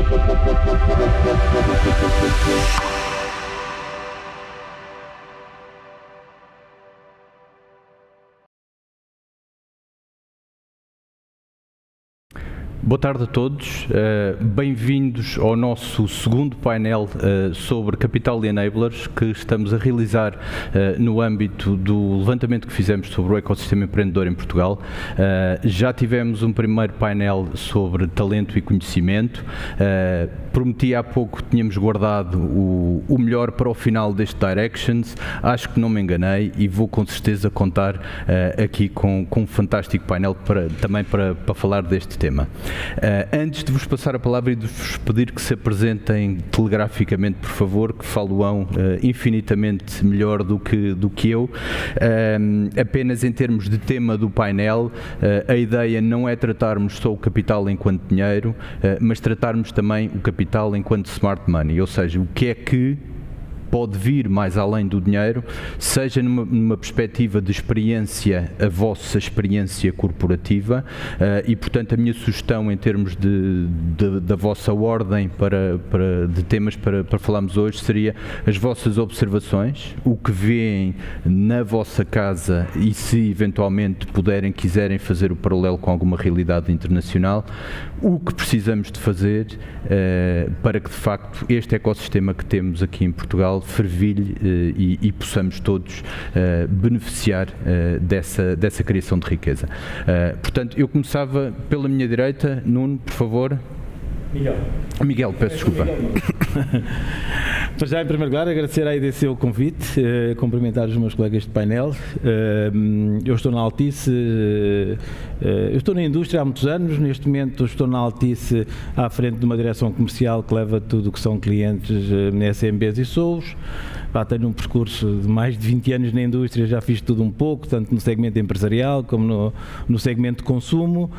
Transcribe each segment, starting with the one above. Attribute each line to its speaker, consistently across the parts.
Speaker 1: Boa tarde a todos, bem-vindos ao nosso segundo painel sobre Capital Enablers que estamos a realizar no âmbito do levantamento que fizemos sobre o ecossistema empreendedor em Portugal. Já tivemos um primeiro painel sobre talento e conhecimento. Prometi há pouco que tínhamos guardado o melhor para o final deste Directions. Acho que não me enganei e vou com certeza contar aqui com um fantástico painel também para falar deste tema. Antes de vos passar a palavra e de vos pedir que se apresentem telegraficamente, por favor, que falam infinitamente melhor do que eu, apenas em termos de tema do painel, a ideia não é tratarmos só o capital enquanto dinheiro, mas tratarmos também o capital enquanto smart money, ou seja, o que é que pode vir mais além do dinheiro, seja numa perspectiva de experiência, a vossa experiência corporativa, e portanto a minha sugestão em termos da vossa ordem de temas para falarmos hoje seria as vossas observações, o que veem na vossa casa e se eventualmente quiserem fazer o paralelo com alguma realidade internacional, o que precisamos de fazer para que de facto este ecossistema que temos aqui em Portugal fervilhe e possamos todos beneficiar dessa criação de riqueza. Portanto, eu começava pela minha direita. Nuno, por favor. Miguel, peço desculpa.
Speaker 2: Para já, em primeiro lugar, agradecer à EDC o convite, cumprimentar os meus colegas de painel. Eu estou na Altice, eu estou na indústria há muitos anos, neste momento estou na Altice à frente de uma direção comercial que leva tudo o que são clientes SMBs e SOUs. Tenho um percurso de mais de 20 anos na indústria, já fiz tudo um pouco, tanto no segmento empresarial como no segmento de consumo.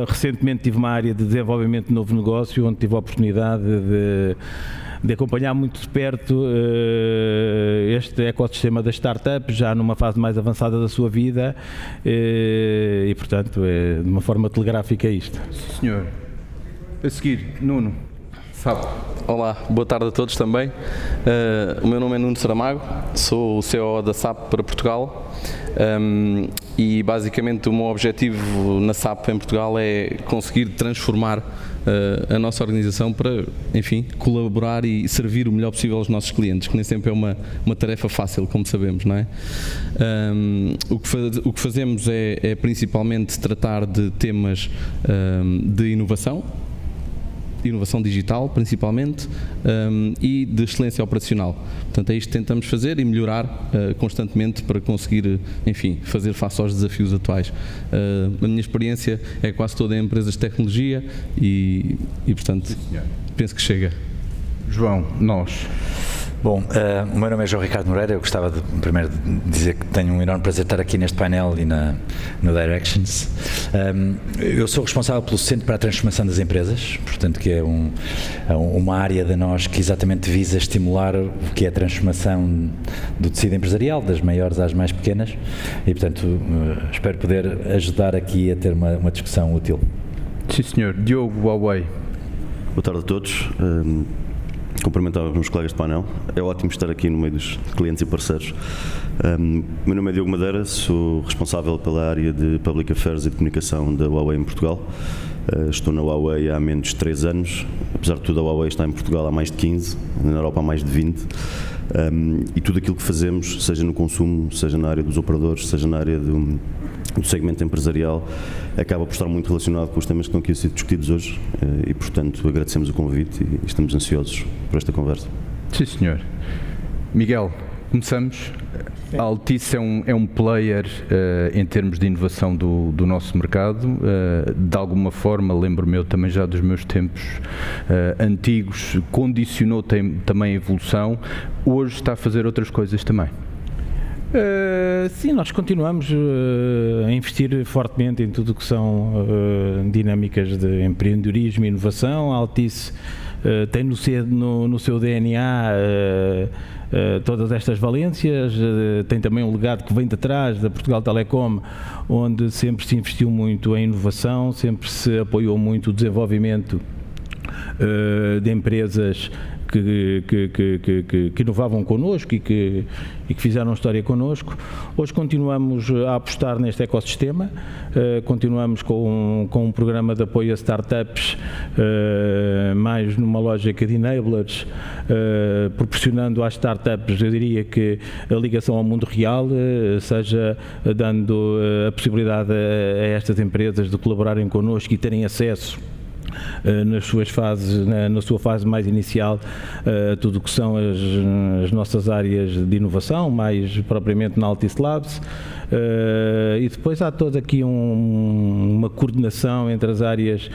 Speaker 2: Recentemente tive uma área de desenvolvimento de novo negócio, onde tive a oportunidade de acompanhar muito de perto este ecossistema das startups, já numa fase mais avançada da sua vida, e portanto, de uma forma telegráfica é isto.
Speaker 1: Senhor, a seguir, Nuno. SAP.
Speaker 3: Olá, boa tarde a todos também. O meu nome é Nuno Saramago, sou o CEO da SAP para Portugal, e basicamente o meu objetivo na SAP em Portugal é conseguir transformar a nossa organização para, enfim, colaborar e servir o melhor possível aos nossos clientes, que nem sempre é uma tarefa fácil, como sabemos, não é? O que fazemos é principalmente tratar de temas de inovação digital, principalmente, e de excelência operacional. Portanto, é isto que tentamos fazer e melhorar constantemente para conseguir, enfim, fazer face aos desafios atuais. A minha experiência é quase toda em empresas de tecnologia e portanto, penso que chega.
Speaker 1: João, nós.
Speaker 4: Bom, o meu nome é João Ricardo Moreira. Eu gostava de primeiro dizer que tenho um enorme prazer estar aqui neste painel e no Directions. Eu sou responsável pelo Centro para a Transformação das Empresas, portanto que é uma área da nós que exatamente visa estimular o que é a transformação do tecido empresarial, das maiores às mais pequenas, e portanto espero poder ajudar aqui a ter uma discussão útil.
Speaker 1: Sim, senhor. Diogo Huawei.
Speaker 5: Boa tarde a todos. Cumprimentar os meus colegas de painel. É ótimo estar aqui no meio dos clientes e parceiros. Meu nome é Diogo Madeira, sou responsável pela área de Public Affairs e de Comunicação da Huawei em Portugal. Estou na Huawei há menos de 3 anos, apesar de tudo a Huawei está em Portugal há mais de 15, na Europa há mais de 20. E tudo aquilo que fazemos, seja no consumo, seja na área dos operadores, seja na área do segmento empresarial, acaba por estar muito relacionado com os temas que estão aqui a ser discutidos hoje e, portanto, agradecemos o convite e estamos ansiosos por esta conversa.
Speaker 1: Sim, senhor. Miguel, começamos. A Altice é um player em termos de inovação do nosso mercado. De alguma forma, lembro-me eu também já dos meus tempos antigos, condicionou também a evolução. Hoje está a fazer outras coisas também.
Speaker 2: Sim, nós continuamos a investir fortemente em tudo o que são dinâmicas de empreendedorismo e inovação. A Altice tem no seu DNA todas estas valências, tem também um legado que vem de trás da Portugal Telecom, onde sempre se investiu muito em inovação, sempre se apoiou muito o desenvolvimento de empresas que inovavam connosco e que fizeram história connosco. Hoje continuamos a apostar neste ecossistema, continuamos com um programa de apoio a startups, mais numa lógica de enablers, proporcionando às startups, eu diria que a ligação ao mundo real, seja dando a possibilidade a estas empresas de colaborarem connosco e terem acesso nas suas fases, na sua fase mais inicial, tudo o que são as nossas áreas de inovação, mais propriamente na Altice Labs, e depois há toda aqui uma coordenação entre as áreas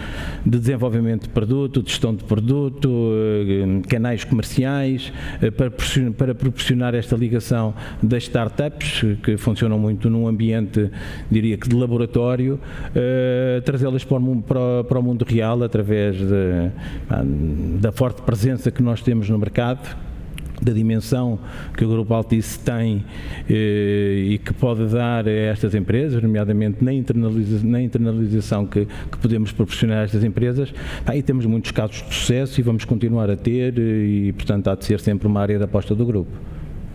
Speaker 2: de desenvolvimento de produto, de gestão de produto, canais comerciais, para proporcionar esta ligação das startups, que funcionam muito num ambiente, diria que de laboratório, trazê-las para o mundo real, através da forte presença que nós temos no mercado, da dimensão que o Grupo Altice tem e que pode dar a estas empresas, nomeadamente na internalização que podemos proporcionar a estas empresas. Aí temos muitos casos de sucesso e vamos continuar a ter, e portanto há de ser sempre uma área de aposta do grupo.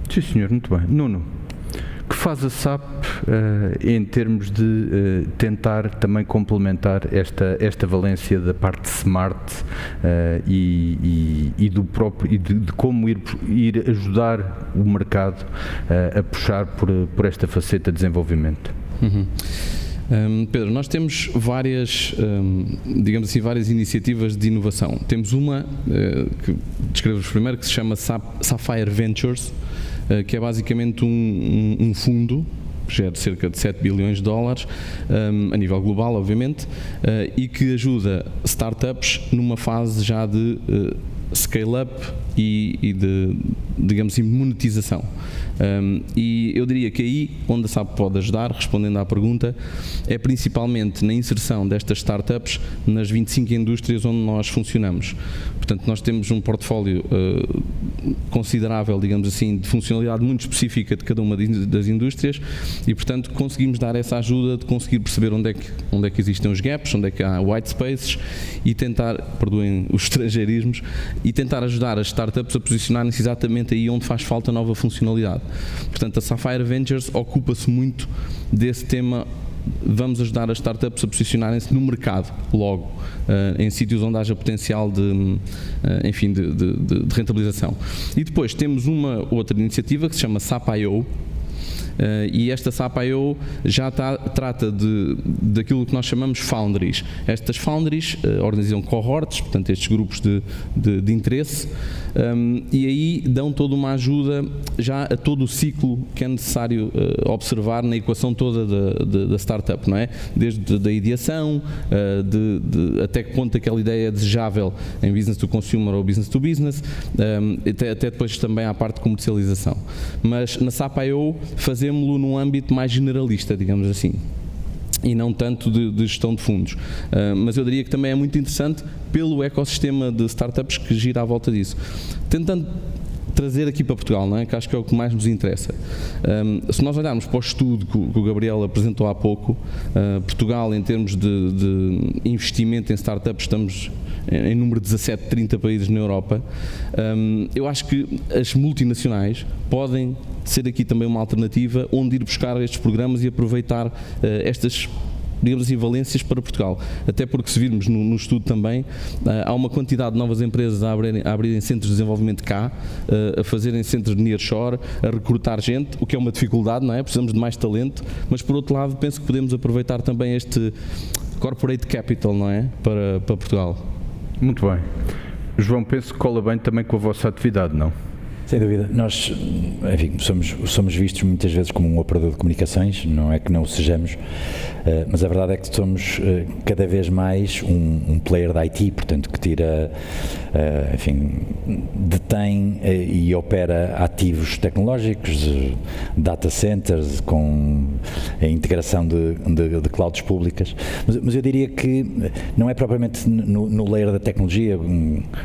Speaker 1: Sim, senhor, muito bem. Nuno, que faz a SAP em termos de tentar também complementar esta valência da parte smart e do próprio, e de como ir ajudar o mercado a puxar por esta faceta de desenvolvimento?
Speaker 3: Pedro, nós temos várias, digamos assim, várias iniciativas de inovação. Temos uma, que descrevo-vos primeiro, que se chama Sapphire Ventures, que é basicamente um fundo que gera cerca de 7 bilhões de dólares a nível global, obviamente, e que ajuda startups numa fase já de scale-up e de, digamos assim, monetização. E eu diria que aí onde a SAP pode ajudar, respondendo à pergunta, é principalmente na inserção destas startups nas 25 indústrias onde nós funcionamos. Portanto, nós temos um portfólio considerável, digamos assim, de funcionalidade muito específica de cada uma das indústrias e, portanto, conseguimos dar essa ajuda de conseguir perceber onde é que existem os gaps, onde é que há white spaces e tentar, perdoem os estrangeirismos, e tentar ajudar as startups a posicionarem-se exatamente aí onde faz falta nova funcionalidade. Portanto, a Sapphire Ventures ocupa-se muito desse tema. Vamos ajudar as startups a posicionarem-se no mercado logo, em sítios onde haja potencial de rentabilização. E depois temos uma outra iniciativa que se chama SAP.io, e esta SAP.io já trata daquilo que nós chamamos foundries. Estas foundries organizam cohorts, portanto estes grupos de interesse, e aí dão toda uma ajuda já a todo o ciclo que é necessário observar na equação toda da startup, não é? Desde a ideação, até que ponto aquela ideia é desejável em business to consumer ou business to business, até depois também à parte de comercialização. Mas na SAP.io fazemos-lo num âmbito mais generalista, digamos assim, e não tanto de gestão de fundos. Mas eu diria que também é muito interessante pelo ecossistema de startups que gira à volta disso. Tentando trazer aqui para Portugal, não é? Que acho que é o que mais nos interessa. Se nós olharmos para o estudo que o Gabriel apresentou há pouco, Portugal, em termos de investimento em startups, estamos em número 17, 30 países na Europa. Eu acho que as multinacionais podem ser aqui também uma alternativa onde ir buscar estes programas e aproveitar estas, digamos assim, valências para Portugal. Até porque, se virmos no estudo também, há uma quantidade de novas empresas a abrirem centros de desenvolvimento cá, a fazerem centros de nearshore, a recrutar gente, o que é uma dificuldade, não é? Precisamos de mais talento, mas por outro lado penso que podemos aproveitar também este corporate capital, não é? Para Portugal.
Speaker 1: Muito bem. João, penso que cola bem também com a vossa atividade, não?
Speaker 4: Sem dúvida. Nós, enfim, somos vistos muitas vezes como um operador de comunicações, não é que não o sejamos, mas a verdade é que somos cada vez mais um player da IT, portanto, que tira, enfim, detém e opera ativos tecnológicos, data centers, com a integração de clouds públicas, mas eu diria que não é propriamente no layer da tecnologia.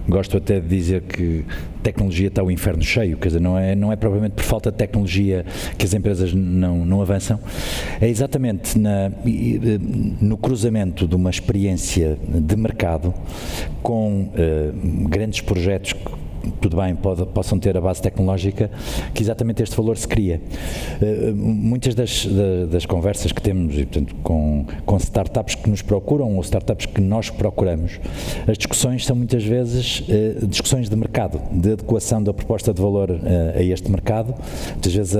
Speaker 4: Gosto até de dizer que tecnologia está o inferno cheio, cheio, quer dizer, não é propriamente por falta de tecnologia que as empresas não avançam, é exatamente no cruzamento de uma experiência de mercado com grandes projetos que, tudo bem, possam ter a base tecnológica, que exatamente este valor se cria. Muitas das conversas que temos, e portanto com startups que nos procuram ou startups que nós procuramos, as discussões são muitas vezes discussões de mercado, de adequação da proposta de valor a este mercado. Muitas vezes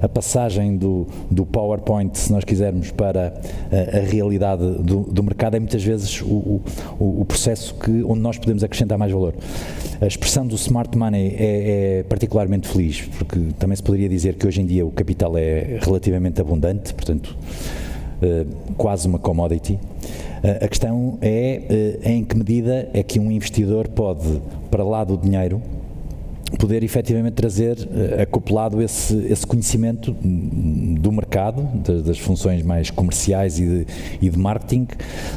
Speaker 4: a passagem do PowerPoint, se nós quisermos, para a realidade do mercado é muitas vezes o processo onde nós podemos acrescentar mais valor. A expressão do Smart Money é particularmente feliz, porque também se poderia dizer que hoje em dia o capital é relativamente abundante, portanto, quase uma commodity. A questão é em que medida é que um investidor pode, para lá do dinheiro, poder efetivamente trazer acoplado esse conhecimento do mercado, das funções mais comerciais e de marketing,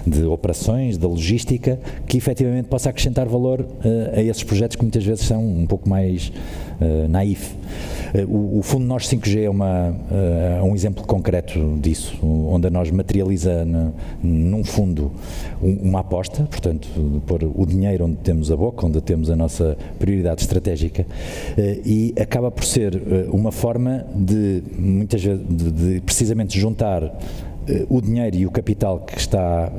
Speaker 4: de operações, da logística, que efetivamente possa acrescentar valor a esses projetos que muitas vezes são um pouco mais naif. O Fundo Nós 5G é um exemplo concreto disso, onde a nós materializa num fundo uma aposta, portanto, de pôr o dinheiro onde temos a boca, onde temos a nossa prioridade estratégica, e acaba por ser uma forma de, muitas vezes, de precisamente juntar o dinheiro e o capital que está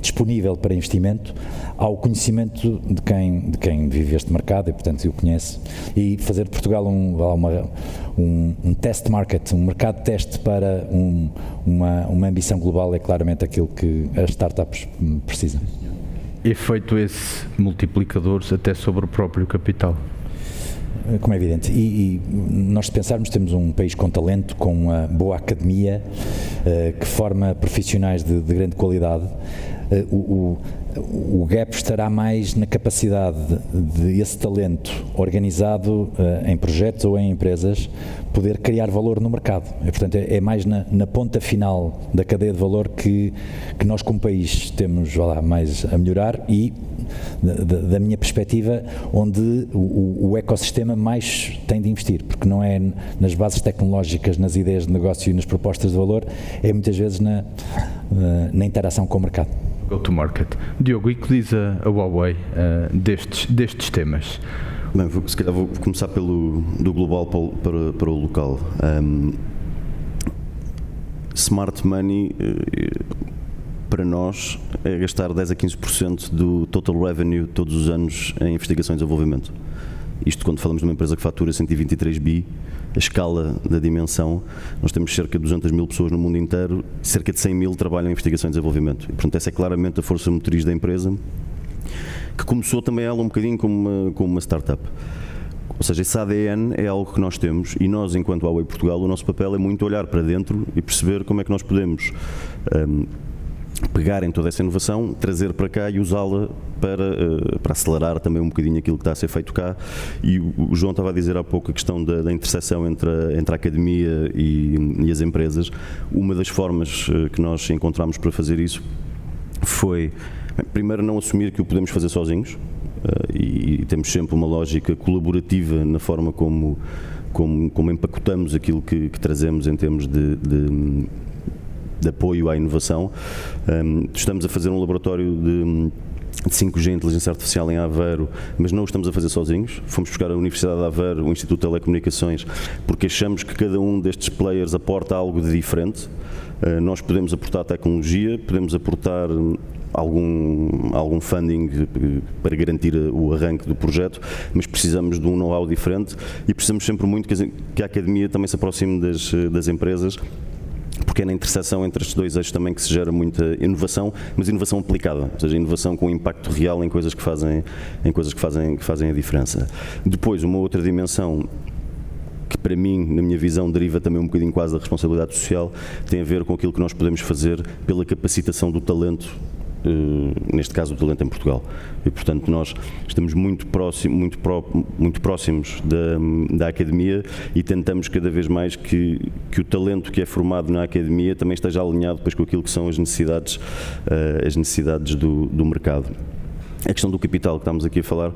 Speaker 4: disponível para investimento ao conhecimento de quem vive este mercado e, portanto, o conhece, e fazer de Portugal um test market, um mercado de teste para uma ambição global é claramente aquilo que as startups precisam.
Speaker 1: E feito esse multiplicador até sobre o próprio capital.
Speaker 4: Como é evidente, e nós, se pensarmos, temos um país com talento, com uma boa academia, que forma profissionais de grande qualidade. O gap estará mais na capacidade de esse talento organizado em projetos ou em empresas poder criar valor no mercado. Portanto, é mais na ponta final da cadeia de valor que nós, como país, temos mais a melhorar e, da minha perspectiva, onde o ecossistema mais tem de investir, porque não é nas bases tecnológicas, nas ideias de negócio e nas propostas de valor, é muitas vezes na interação com o mercado.
Speaker 1: Go to market. Diogo, e que diz a Huawei destes temas?
Speaker 5: Bem, se calhar vou começar do global para o local. Smart Money, para nós, é gastar 10 a 15% do total revenue todos os anos em investigação e desenvolvimento. Isto quando falamos de uma empresa que fatura 123 bi, a escala da dimensão, nós temos cerca de 200 mil pessoas no mundo inteiro, cerca de 100 mil trabalham em investigação e desenvolvimento. E, portanto, essa é claramente a força motriz da empresa, que começou também ela um bocadinho como uma startup. Ou seja, esse ADN é algo que nós temos e nós, enquanto Huawei Portugal, o nosso papel é muito olhar para dentro e perceber como é que nós podemos pegar em toda essa inovação, trazer para cá e usá-la para acelerar também um bocadinho aquilo que está a ser feito cá. E o João estava a dizer há pouco a questão da interseção entre a academia e as empresas. Uma das formas que nós encontramos para fazer isso foi, primeiro, não assumir que o podemos fazer sozinhos, e temos sempre uma lógica colaborativa na forma como empacotamos aquilo que trazemos em termos de apoio à inovação. Estamos a fazer um laboratório de 5G, inteligência artificial em Aveiro, mas não o estamos a fazer sozinhos. Fomos buscar a Universidade de Aveiro, o Instituto de Telecomunicações, porque achamos que cada um destes players aporta algo de diferente. Nós podemos aportar tecnologia, podemos aportar algum funding para garantir o arranque do projeto, mas precisamos de um know-how diferente e precisamos sempre muito que a academia também se aproxime das empresas, porque é na interseção entre estes dois eixos também que se gera muita inovação, mas inovação aplicada, ou seja, inovação com impacto real em coisas que fazem a diferença. Depois, uma outra dimensão que para mim, na minha visão, deriva também um bocadinho quase da responsabilidade social, tem a ver com aquilo que nós podemos fazer pela capacitação do talento, neste caso o talento em Portugal. E, portanto, nós estamos muito próximos da academia e tentamos cada vez mais que o talento que é formado na academia também esteja alinhado depois com aquilo que são as necessidades do mercado. a questão do capital que estamos aqui a falar,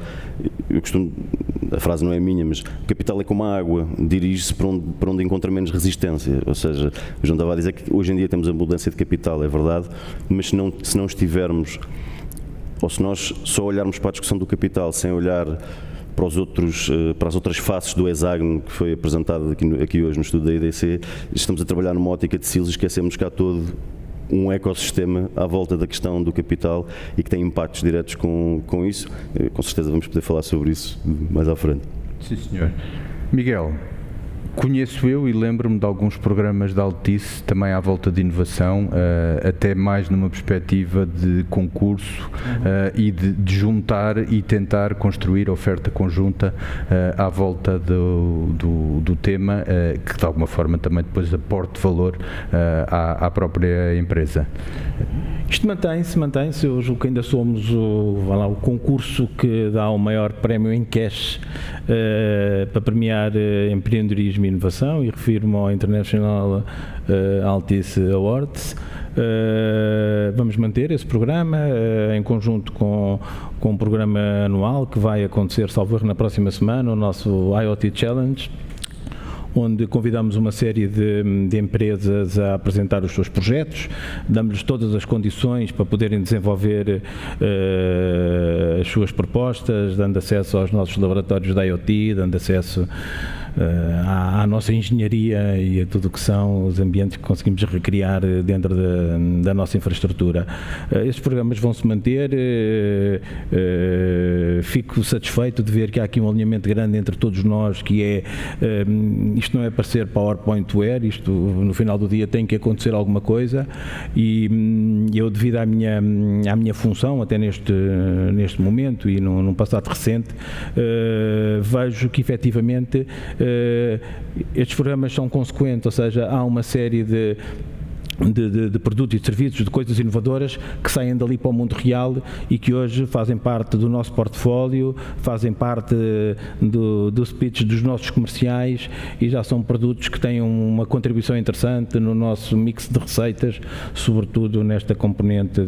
Speaker 5: a frase não é minha, mas o capital é como a água, dirige-se para onde encontra menos resistência. Ou seja, o João estava a dizer que hoje em dia temos abundância de capital, é verdade, mas se não estivermos, ou se nós só olharmos para a discussão do capital sem olhar para as outras faces do hexágono que foi apresentado aqui hoje no estudo da IDC, estamos a trabalhar numa ótica de silos e esquecemos cá todo um ecossistema à volta da questão do capital e que tem impactos diretos com isso. Com certeza vamos poder falar sobre isso mais à frente.
Speaker 1: Sim, senhor. Miguel, conheço eu e lembro-me de alguns programas da Altice também à volta de inovação, até mais numa perspectiva de concurso e de juntar e tentar construir oferta conjunta à volta do tema, que de alguma forma também depois aporte valor à própria empresa.
Speaker 2: Isto mantém-se. Eu julgo que ainda somos o concurso que dá o maior prémio em cash para premiar empreendedorismo e inovação, e refiro-me ao International Altice Awards. Vamos manter esse programa em conjunto com um programa anual que vai acontecer, salvo erro, na próxima semana, o nosso IoT Challenge, onde convidamos uma série de empresas a apresentar os seus projetos, damos-lhes todas as condições para poderem desenvolver as suas propostas, dando acesso aos nossos laboratórios da IoT, dando acesso à nossa engenharia e a tudo o que são os ambientes que conseguimos recriar dentro da nossa infraestrutura. Estes programas vão se manter, fico satisfeito de ver que há aqui um alinhamento grande entre todos nós, que é, isto não é para ser PowerPointware, isto no final do dia tem que acontecer alguma coisa, e eu, devido à minha função, até neste momento e num passado recente, vejo que efetivamente estes programas são consequentes, ou seja, há uma série de produtos e de serviços, de coisas inovadoras que saem dali para o mundo real e que hoje fazem parte do nosso portfólio, fazem parte dos pitches dos nossos comerciais e já são produtos que têm uma contribuição interessante no nosso mix de receitas, sobretudo nesta componente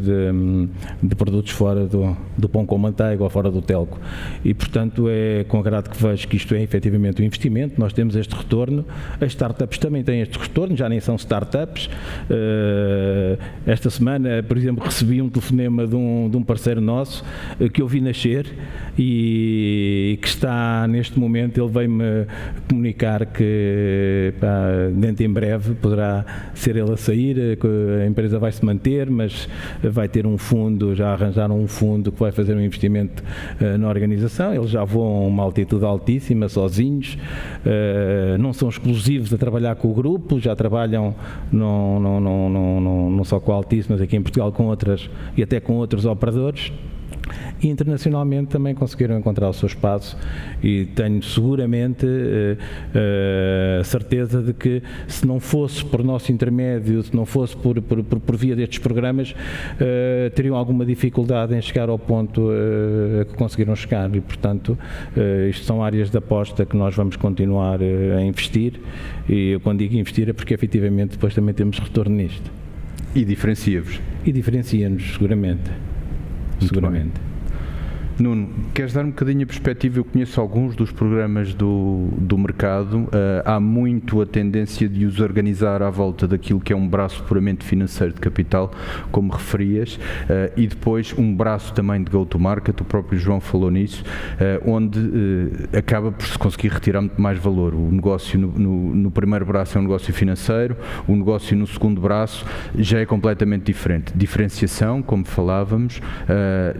Speaker 2: de produtos fora do pão com manteiga ou fora do telco. E, portanto, é com agrado que vejo que isto é efetivamente um investimento, nós temos este retorno, as startups também têm este retorno, já nem são startups. Esta semana, por exemplo, recebi um telefonema de um parceiro nosso que eu vi nascer e que está neste momento, ele veio-me comunicar que dentro em breve poderá ser ele a sair, a empresa vai se manter, mas vai ter um fundo, já arranjaram um fundo que vai fazer um investimento na organização. Eles já voam a uma altitude altíssima, sozinhos, não são exclusivos a trabalhar com o grupo, já trabalham não só com a Altice, mas aqui em Portugal com outras e até com outros operadores, e internacionalmente também conseguiram encontrar o seu espaço, e tenho seguramente certeza de que, se não fosse por nosso intermédio, se não fosse por via destes programas, teriam alguma dificuldade em chegar ao ponto a que conseguiram chegar, e portanto isto são áreas de aposta que nós vamos continuar a investir, e eu, quando digo investir, é porque efetivamente depois também temos retorno nisto.
Speaker 1: E diferencia-vos?
Speaker 2: E diferencia-nos, seguramente. Seguramente.
Speaker 1: Nuno, queres dar um bocadinho a perspectiva? Eu conheço alguns dos programas do mercado, há muito a tendência de os organizar à volta daquilo que é um braço puramente financeiro de capital, como referias, e depois um braço também de go-to-market, o próprio João falou nisso, onde acaba por se conseguir retirar muito mais valor. O negócio no primeiro braço é um negócio financeiro, o negócio no segundo braço já é completamente diferente. Diferenciação, como falávamos,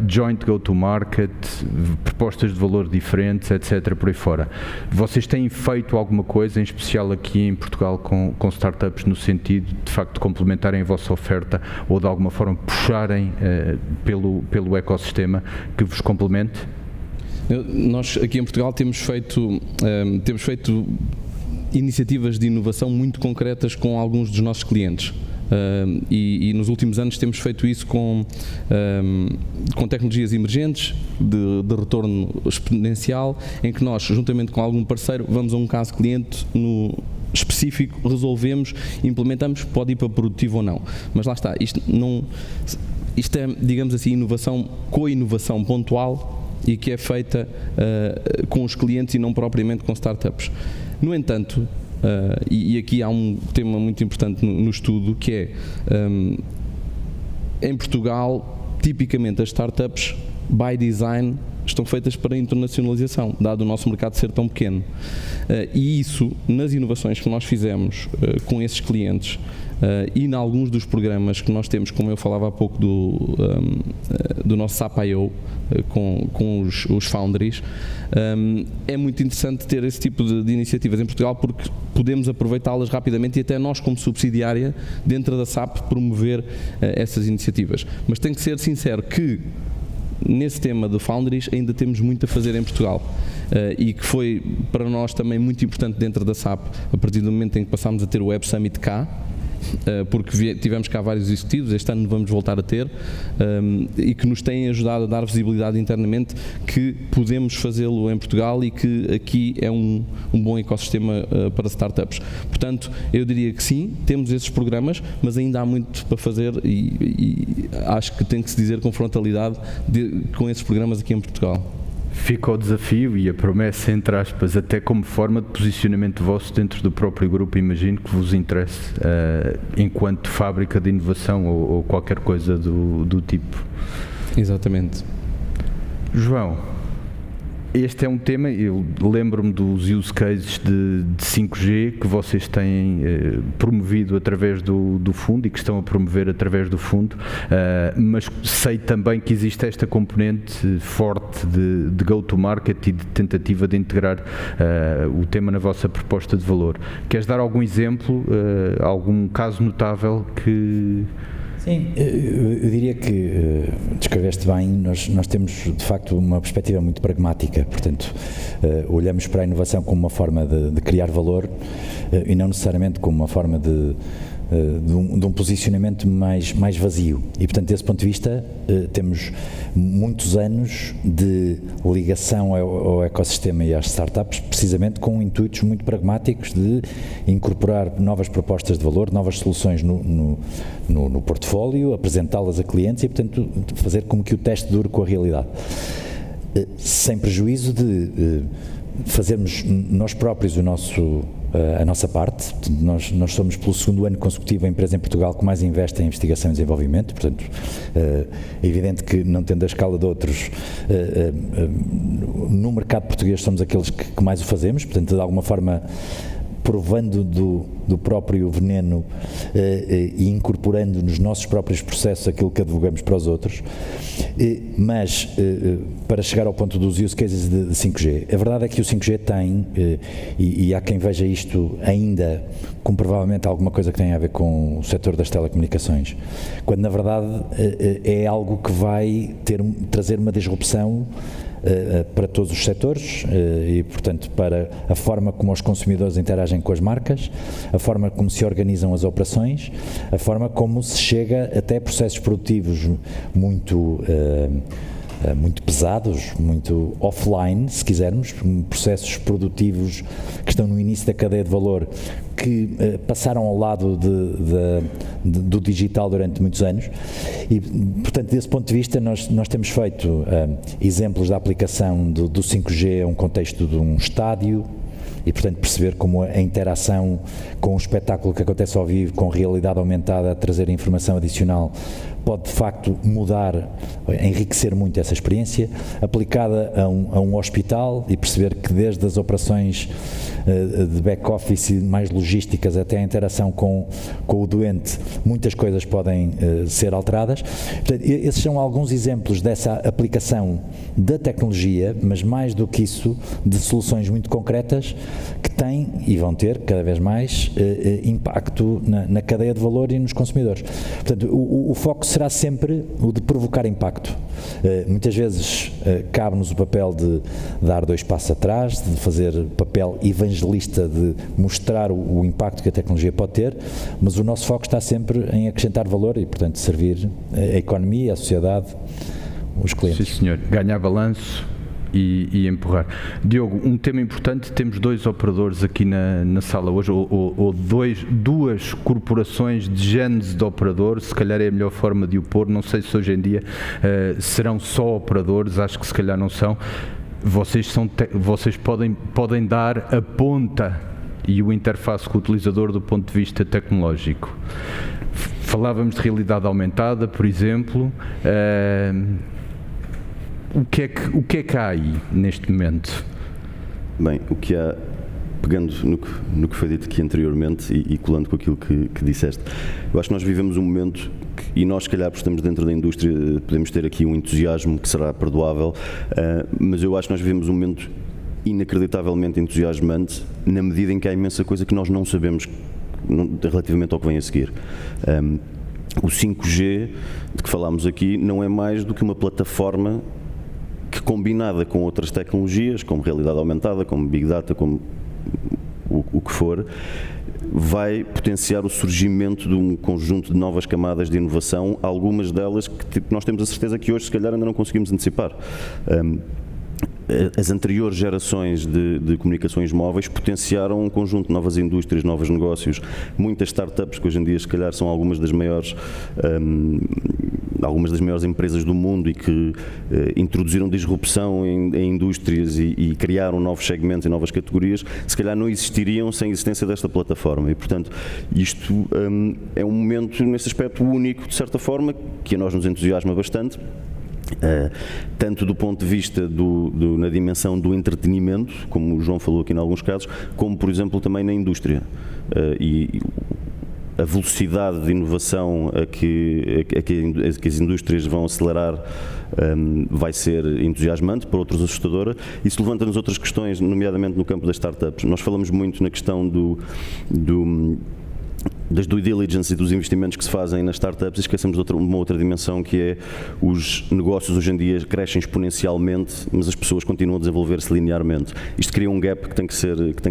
Speaker 1: joint go-to-market, propostas de valor diferentes, etc. por aí fora. Vocês têm feito alguma coisa, em especial aqui em Portugal, com startups, no sentido de facto complementarem a vossa oferta ou de alguma forma puxarem pelo ecossistema que vos complemente?
Speaker 3: Nós aqui em Portugal temos feito iniciativas de inovação muito concretas com alguns dos nossos clientes. E nos últimos anos temos feito isso com tecnologias emergentes de retorno exponencial, em que nós, juntamente com algum parceiro, vamos a um caso cliente no específico, resolvemos, implementamos, pode ir para produtivo ou não, mas lá está, isto não... isto é, digamos assim, co-inovação pontual e que é feita com os clientes e não propriamente com startups. No entanto, e aqui há um tema muito importante no estudo, que é, em Portugal, tipicamente as startups, by design, estão feitas para a internacionalização, dado o nosso mercado ser tão pequeno. E isso, nas inovações que nós fizemos com esses clientes e em alguns dos programas que nós temos, como eu falava há pouco do nosso SAP.io, com os foundries, é muito interessante ter esse tipo de iniciativas em Portugal, porque podemos aproveitá-las rapidamente e até nós, como subsidiária, dentro da SAP, promover essas iniciativas. Mas tenho que ser sincero que nesse tema do Foundries ainda temos muito a fazer em Portugal e que foi para nós também muito importante dentro da SAP, a partir do momento em que passámos a ter o Web Summit cá, porque tivemos cá vários executivos, este ano vamos voltar a ter, e que nos têm ajudado a dar visibilidade internamente que podemos fazê-lo em Portugal e que aqui é um bom ecossistema para startups. Portanto, eu diria que sim, temos esses programas, mas ainda há muito para fazer e acho que tem que se dizer com frontalidade com esses programas aqui em Portugal.
Speaker 1: Fica o desafio e a promessa, entre aspas, até como forma de posicionamento vosso dentro do próprio grupo, imagino que vos interesse enquanto fábrica de inovação ou qualquer coisa do tipo.
Speaker 3: Exatamente.
Speaker 1: João, este é um tema, eu lembro-me dos use cases de 5G que vocês têm promovido através do fundo e que estão a promover através do fundo, mas sei também que existe esta componente forte de go-to-market e de tentativa de integrar o tema na vossa proposta de valor. Queres dar algum exemplo, algum caso notável que...
Speaker 4: Sim, eu diria que descreveste bem, nós temos de facto uma perspectiva muito pragmática, portanto olhamos para a inovação como uma forma de criar valor e não necessariamente como uma forma de um posicionamento mais vazio e portanto desse ponto de vista temos muitos anos de ligação ao ecossistema e às startups precisamente com intuitos muito pragmáticos de incorporar novas propostas de valor, novas soluções no portfólio, apresentá-las a clientes e portanto fazer com que o teste dure com a realidade, sem prejuízo de fazermos nós próprios a nossa parte. Nós somos pelo segundo ano consecutivo a empresa em Portugal que mais investe em investigação e desenvolvimento, portanto é evidente que não tendo a escala de outros no mercado português somos aqueles que mais o fazemos, portanto de alguma forma provando do próprio veneno e incorporando nos nossos próprios processos aquilo que advogamos para os outros, mas para chegar ao ponto dos use cases de 5G, a verdade é que o 5G tem, e há quem veja isto ainda como provavelmente alguma coisa que tem a ver com o setor das telecomunicações, quando na verdade é algo que vai trazer uma disrupção para todos os setores e, portanto, para a forma como os consumidores interagem com as marcas, a forma como se organizam as operações, a forma como se chega até processos produtivos muito pesados, muito offline, se quisermos, processos produtivos que estão no início da cadeia de valor, que passaram ao lado do digital durante muitos anos e, portanto, desse ponto de vista nós temos feito exemplos da aplicação do 5G a um contexto de um estádio e, portanto, perceber como a interação com o espetáculo que acontece ao vivo, com realidade aumentada, a trazer informação adicional, pode de facto mudar, enriquecer muito essa experiência, aplicada a um hospital e perceber que desde as operações de back-office e mais logísticas até a interação com o doente, muitas coisas podem ser alteradas. Portanto, esses são alguns exemplos dessa aplicação da tecnologia, mas mais do que isso, de soluções muito concretas que têm e vão ter cada vez mais impacto na cadeia de valor e nos consumidores. Portanto, o foco será sempre o de provocar impacto. Muitas vezes cabe-nos o papel de dar 2 passos atrás, de fazer papel evangelista, de mostrar o impacto que a tecnologia pode ter, mas o nosso foco está sempre em acrescentar valor e, portanto, servir a economia, a sociedade, os clientes.
Speaker 1: Sim, senhor. Ganhar balanço e empurrar. Diogo, um tema importante, temos 2 operadores aqui na sala hoje, ou duas corporações de gênese de operador, se calhar é a melhor forma de o pôr, não sei se hoje em dia serão só operadores, acho que se calhar não são. Vocês podem dar a ponta e o interface com o utilizador do ponto de vista tecnológico. Falávamos de realidade aumentada, por exemplo. O que é que há aí neste momento?
Speaker 5: Bem, o que há, pegando no que foi dito aqui anteriormente e colando com aquilo que disseste, eu acho que nós vivemos um momento e nós, se calhar, por estamos dentro da indústria, podemos ter aqui um entusiasmo que será perdoável, mas eu acho que nós vivemos um momento inacreditavelmente entusiasmante na medida em que há imensa coisa que nós não sabemos relativamente ao que vem a seguir. O 5G de que falámos aqui não é mais do que uma plataforma que, combinada com outras tecnologias, como realidade aumentada, como Big Data, como o que for, vai potenciar o surgimento de um conjunto de novas camadas de inovação, algumas delas que nós temos a certeza que hoje, se calhar, ainda não conseguimos antecipar. As anteriores gerações de comunicações móveis potenciaram um conjunto de novas indústrias, novos negócios, muitas startups que hoje em dia se calhar são algumas das maiores empresas do mundo e que introduziram disrupção em indústrias e criaram novos segmentos e novas categorias, se calhar não existiriam sem a existência desta plataforma e, portanto, isto é um momento, nesse aspecto, único, de certa forma, que a nós nos entusiasma bastante. Tanto do ponto de vista na dimensão do entretenimento, como o João falou aqui em alguns casos, como, por exemplo, também na indústria. E a velocidade de inovação a que as indústrias vão acelerar vai ser entusiasmante, por outros assustadora. Isso levanta-nos outras questões, nomeadamente no campo das startups. Nós falamos muito na questão das due diligence e dos investimentos que se fazem nas startups e esquecemos uma outra dimensão, que é os negócios hoje em dia crescem exponencialmente, mas as pessoas continuam a desenvolver-se linearmente. Isto cria um gap que tem que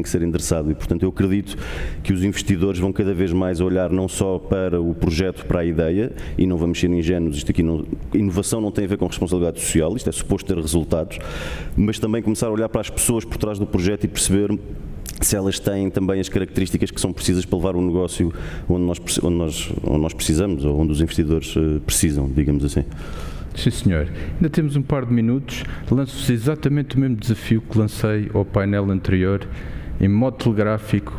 Speaker 5: ser endereçado e, portanto, eu acredito que os investidores vão cada vez mais olhar não só para o projeto, para a ideia, e não vamos ser ingênuos, isto aqui inovação não tem a ver com responsabilidade social, isto é suposto ter resultados, mas também começar a olhar para as pessoas por trás do projeto e perceber se elas têm também as características que são precisas para levar o negócio onde nós precisamos, ou onde os investidores precisam, digamos assim.
Speaker 1: Sim, senhor. Ainda temos um par de minutos. Lanço-vos exatamente o mesmo desafio que lancei ao painel anterior, em modo telegráfico,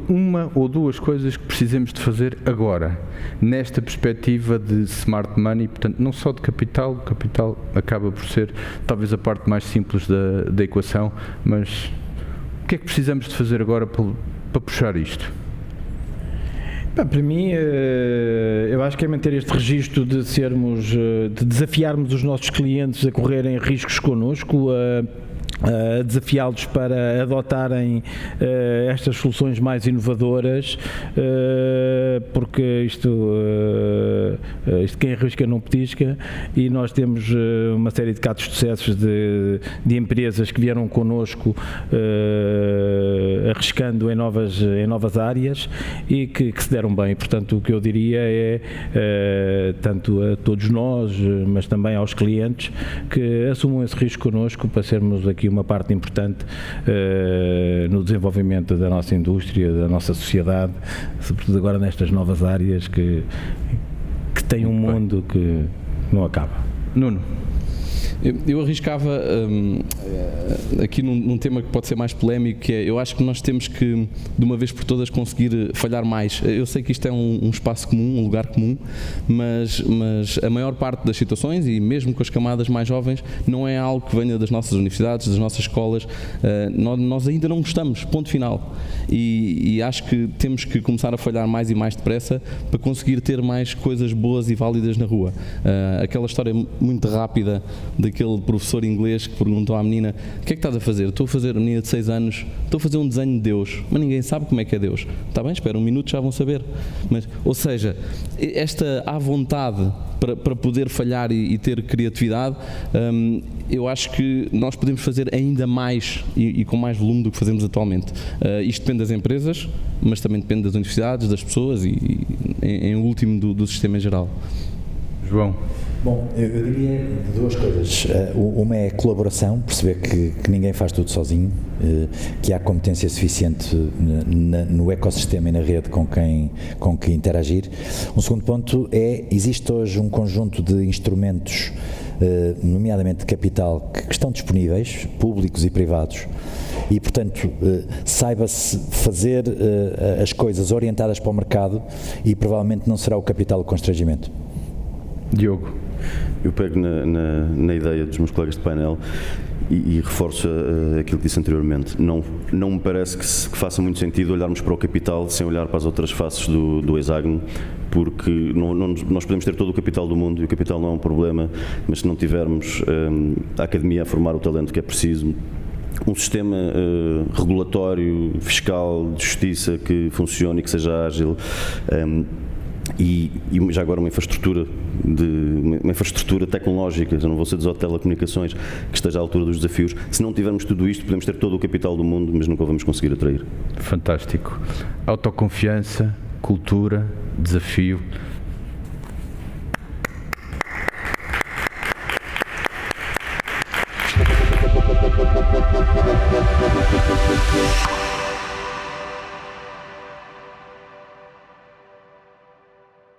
Speaker 1: uma ou duas coisas que precisamos de fazer agora, nesta perspectiva de smart money, portanto, não só de capital, o capital acaba por ser talvez a parte mais simples da equação, mas o que é que precisamos de fazer agora para puxar isto?
Speaker 2: Para mim, eu acho que é manter este registro de desafiarmos os nossos clientes a correrem riscos connosco, a desafiá-los para adotarem estas soluções mais inovadoras, porque isto quem arrisca não petisca, e nós temos uma série de casos de sucessos de empresas que vieram connosco arriscando em novas áreas e que se deram bem. Portanto, o que eu diria é, tanto a todos nós, mas também aos clientes, que assumam esse risco connosco para sermos aqui uma parte importante no desenvolvimento da nossa indústria, da nossa sociedade, sobretudo agora nestas novas áreas que têm um mundo que não acaba.
Speaker 1: Nuno.
Speaker 3: Eu arriscava aqui num tema que pode ser mais polémico, que é, eu acho que nós temos que, de uma vez por todas, conseguir falhar mais. Eu sei que isto é um espaço comum, um lugar comum, mas a maior parte das situações, e mesmo com as camadas mais jovens, não é algo que venha das nossas universidades, das nossas escolas. Nós ainda não gostamos, ponto final. E acho que temos que começar a falhar mais e mais depressa para conseguir ter mais coisas boas e válidas na rua. Aquela história muito rápida daquele professor inglês que perguntou à menina: o que é que estás a fazer? Estou a fazer, a menina de 6 anos, estou a fazer um desenho de Deus, mas ninguém sabe como é que é Deus. Está bem, espera um minuto, já vão saber. Mas, ou seja, esta à vontade para poder falhar e ter criatividade, eu acho que nós podemos fazer ainda mais e com mais volume do que fazemos atualmente. Isto depende das empresas, mas também depende das universidades, das pessoas e em último, do sistema em geral.
Speaker 1: João.
Speaker 4: Bom, eu diria duas coisas. Uma é a colaboração, perceber que ninguém faz tudo sozinho, que há competência suficiente no ecossistema e na rede com quem interagir. Um segundo ponto existe hoje um conjunto de instrumentos, nomeadamente de capital, que estão disponíveis, públicos e privados, e, portanto, saiba-se fazer as coisas orientadas para o mercado e provavelmente não será o capital o constrangimento.
Speaker 1: Diogo.
Speaker 5: Eu pego na ideia dos meus colegas de painel e reforço aquilo que disse anteriormente. Não me parece que faça muito sentido olharmos para o capital sem olhar para as outras faces do hexágono, porque nós podemos ter todo o capital do mundo e o capital não é um problema, mas se não tivermos a academia a formar o talento que é preciso, um sistema regulatório, fiscal, de justiça que funcione e que seja ágil, e já agora uma infraestrutura tecnológica, já não vou ser das telecomunicações, que esteja à altura dos desafios. Se não tivermos tudo isto, podemos ter todo o capital do mundo, mas nunca o vamos conseguir atrair.
Speaker 1: Fantástico. Autoconfiança, cultura, desafio,